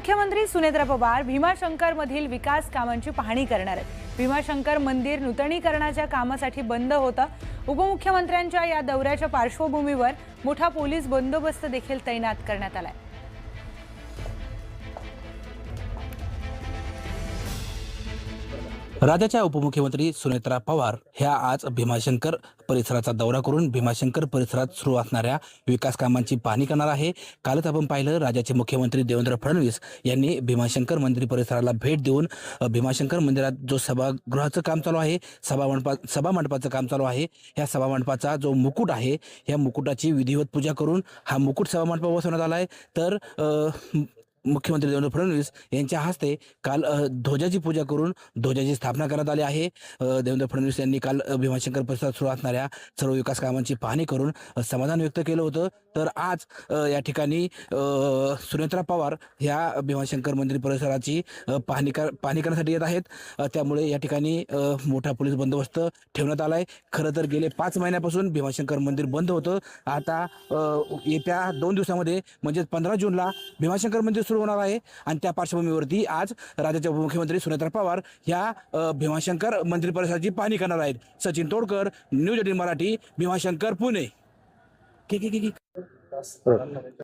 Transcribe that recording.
उपमुख्यमंत्री सुनेत्रा पवार भीमाशंकर मधील विकास कामांची पाहणी करणार आहेत। भीमाशंकर मंदिर नूतनीकरणाच्या कामासाठी बंद होतं। उपमुख्यमंत्र्यांच्या या दौऱ्याच्या पार्श्वभूमीवर मोठा पोलीस बंदोबस्त देखील तैनात करण्यात आलाय। राज्याच्या उपमुख्यमंत्री सुनेत्रा पवार ह्या आज भीमाशंकर परिसराचा दौरा करून भीमाशंकर परिसरात सुरू असणाऱ्या विकास कामांची पाहणी करणार आहे। कालच आपण पाहिलं, राज्याचे मुख्यमंत्री देवेंद्र फडणवीस यांनी भीमाशंकर मंदिर परिसराला भेट देऊन भीमाशंकर मंदिरात जो सभागृहाचं काम चालू आहे, सभा मंडपाचं काम चालू आहे, ह्या सभा मंडपाचा जो मुकुट आहे, ह्या मुकुटाची विधिवत पूजा करून हा मुकुट सभा मंडपावर बसवण्यात आला आहे। तर मुख्यमंत्री देवेंद्र फडणवीस यांच्या हस्ते काल ध्वजाची पूजा करून ध्वजाची स्थापना करण्यात आली आहे। देवेंद्र फडणवीस यांनी काल भीमाशंकर परिसरात सुरू असणाऱ्या सर्व विकास कामांची पाहणी करून समाधान व्यक्त केलं होतं। तर आज या ठिकाणी सुनेत्रा पवार ह्या भीमाशंकर मंदिर परिसराची पाहणी करण्यासाठी येत आहेत। त्यामुळे या ठिकाणी मोठा पोलीस बंदोबस्त ठेवण्यात आला आहे। खरं तर गेले 5 महिन्यापासून भीमाशंकर मंदिर बंद होतं। आता येत्या 2 दिवसामध्ये म्हणजे 15 जूनला भीमाशंकर मंदिर सुरू होणार आहे आणि त्या पार्श्वभूमीवरती आज राज्याचे उपमुख्यमंत्री सुनेत्रा पवार ह्या भीमाशंकर मंदिर परिसराची पाहणी करणार आहेत। सचिन तोडकर, न्यूज 18 मराठी, भीमाशंकर, पुणे।